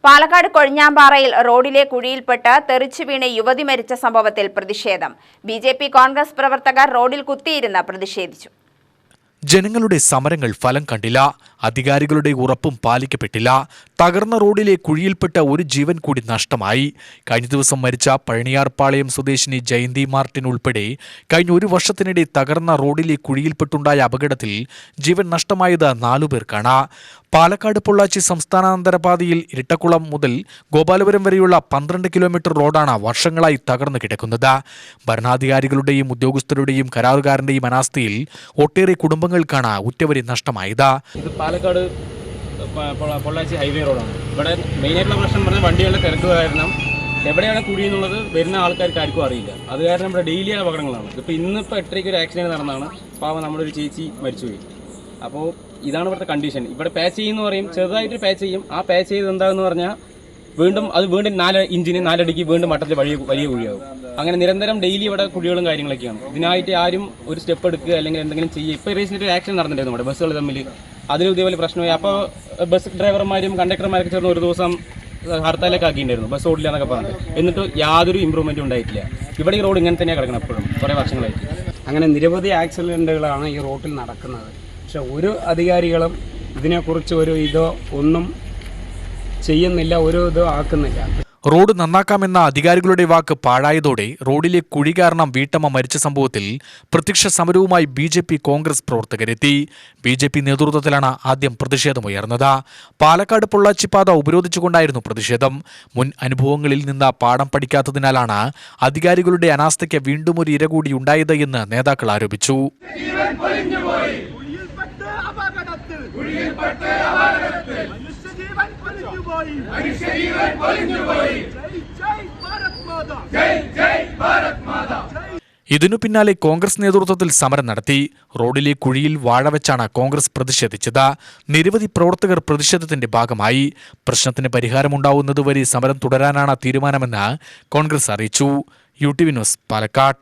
പാലക്കാട് കൊഴിഞ്ഞാമ്പാറയിൽ റോഡിലെ കുഴിയിൽപ്പെട്ട് തെറിച്ചു വീണ് യുവതി മരിച്ച സംഭവത്തിൽ പ്രതിഷേധം. ബിജെപി കോൺഗ്രസ് പ്രവർത്തകർ റോഡിൽ കുത്തിയിരുന്ന് പ്രതിഷേധിച്ചു. ജനങ്ങളുടെ സമരങ്ങൾ ഫലം കണ്ടില്ല. അധികാരികളുടെ ഉറപ്പും പാലിക്കപ്പെട്ടില്ല. തകർന്ന റോഡിലെ കുഴിയിൽപ്പെട്ട ഒരു ജീവൻ കൂടി നഷ്ടമായി. കഴിഞ്ഞ ദിവസം മരിച്ച പഴനിയാർപാളയം സ്വദേശിനി ജയന്തി മാർട്ടിൻ ഉൾപ്പെടെ കഴിഞ്ഞ ഒരു വർഷത്തിനിടെ തകർന്ന റോഡിലെ കുഴിയിൽപ്പെട്ടുണ്ടായ അപകടത്തിൽ ജീവൻ നഷ്ടമായത് 4 പേർക്കാണ്. പാലക്കാട് പൊള്ളാച്ചി സംസ്ഥാനാന്തരപാതയിൽ ഇരിട്ടക്കുളം മുതൽ ഗോപാലപുരം വരെയുള്ള 12 കിലോമീറ്റർ റോഡാണ് വർഷങ്ങളായി തകർന്നു കിടക്കുന്നത്. ഭരണാധികാരികളുടെയും ഉദ്യോഗസ്ഥരുടെയും കരാറുകാരന്റെയും അനാസ്ഥയിൽ ഒട്ടേറെ കുടുംബങ്ങൾക്കാണ് ഉറ്റവരെ നഷ്ടമായത്. പാലക്കാട് പൊള്ളാച്ചി ഹൈവേ റോഡാണ്. ഇവിടെ മെയിനായിട്ടുള്ള പ്രശ്നം പറഞ്ഞാൽ വണ്ടികളുടെ തിരക്ക് കാരണം എവിടെയാണ് കുഴി എന്നുള്ളത് വരുന്ന ആൾക്കാർക്ക് ആർക്കും അറിയില്ല. അത് കാരണം ഇവിടെ ഡെയിലി അപകടങ്ങളാണ്. ഇന്നിപ്പോൾ 8:30 ഒരു ആക്സിഡൻറ്റ് നടന്നതാണ്. പാവം നമ്മുടെ ഒരു ചേച്ചി മരിച്ചുപോയി. അപ്പോൾ ഇതാണ് ഇവിടുത്തെ കണ്ടീഷൻ. ഇവിടെ പാച്ച് ചെയ്യുമെന്ന് പറയും, ചെറുതായിട്ട് പാച്ച് ചെയ്യും. ആ പാച്ച് ചെയ്ത് എന്താണെന്ന് പറഞ്ഞാൽ വീണ്ടും 4 ഇഞ്ചിന് 4 അടിക്ക് വീണ്ടും മട്ടത്തിൽ വലിയ കുഴിയാകും. അങ്ങനെ നിരന്തരം ഡെയിലി ഇവിടെ കുഴികളും കാര്യങ്ങളൊക്കെയാണ്. ഇതിനായിട്ട് ആരും ഒരു സ്റ്റെപ്പ് എടുക്കുക അല്ലെങ്കിൽ എന്തെങ്കിലും ചെയ്യുക. ഇപ്പോൾ റീസെൻ്റ് ഒരു ആക്സിഡൻറ്റ് നടന്നിട്ടുണ്ടായിരുന്നു നമ്മുടെ ബസ്സുകൾ തമ്മിൽ. അതിലും ഇതേപോലെ പ്രശ്നമായി. അപ്പോൾ ബസ് ഡ്രൈവർമാരും കണ്ടക്ടർമാരൊക്കെ ചേർന്ന് ഒരു ദിവസം ഹർത്താലൊക്കെ ആക്കിയിട്ടുണ്ടായിരുന്നു, ബസ് ഓടില്ല എന്നൊക്കെ പറഞ്ഞിട്ട്. എന്നിട്ട് യാതൊരു ഇമ്പ്രൂവ്മെൻറ്റും ഉണ്ടായിട്ടില്ല. ഇവിടെ ഈ റോഡ് ഇങ്ങനെ തന്നെയാണ് കിടക്കണം എപ്പോഴും, കുറേ വർഷങ്ങളായിട്ട്. അങ്ങനെ നിരവധി ആക്സിഡൻറ്റുകളാണ് ഈ റോഡിൽ നടക്കുന്നത്. പക്ഷെ ഒരു അധികാരികളും ഇതിനെക്കുറിച്ച് ഒരു ഇതോ ഒന്നും ചെയ്യുന്നില്ല, ഒരു ഇതോ ആക്കുന്നില്ല. റോഡ് നന്നാക്കാമെന്ന അധികാരികളുടെ വാക്ക് പാഴായതോടെ റോഡിലെ കുഴി കാരണം വീട്ടമ്മ മരിച്ച സംഭവത്തിൽ പ്രത്യക്ഷ സമരവുമായി ബിജെപി കോൺഗ്രസ് പ്രവർത്തകരെത്തി. ബിജെപി നേതൃത്വത്തിലാണ് ആദ്യം പ്രതിഷേധമുയർന്നത്. പാലക്കാട് പൊള്ളാച്ചി പാത ഉപരോധിച്ചുകൊണ്ടായിരുന്നു പ്രതിഷേധം. മുൻ അനുഭവങ്ങളിൽ നിന്ന് പാഠം പഠിക്കാത്തതിനാലാണ് അധികാരികളുടെ അനാസ്ഥയ്ക്ക് വീണ്ടും ഒരു ഇര കൂടി ഉണ്ടായത് എന്ന് നേതാക്കൾ ആരോപിച്ചു. ഇതിനു പിന്നാലെ കോൺഗ്രസ് നേതൃത്വത്തിൽ സമരം നടത്തി. റോഡിലെ കുഴിയിൽ വാഴ വെച്ചാണ് കോൺഗ്രസ് പ്രതിഷേധിച്ചത്. നിരവധി പ്രവർത്തകർ പ്രതിഷേധത്തിന്റെ ഭാഗമായി. പ്രശ്നത്തിന് പരിഹാരമുണ്ടാവുന്നതുവരെ സമരം തുടരാനാണ് തീരുമാനമെന്ന് കോൺഗ്രസ് അറിയിച്ചു. UTV news, Palakkad.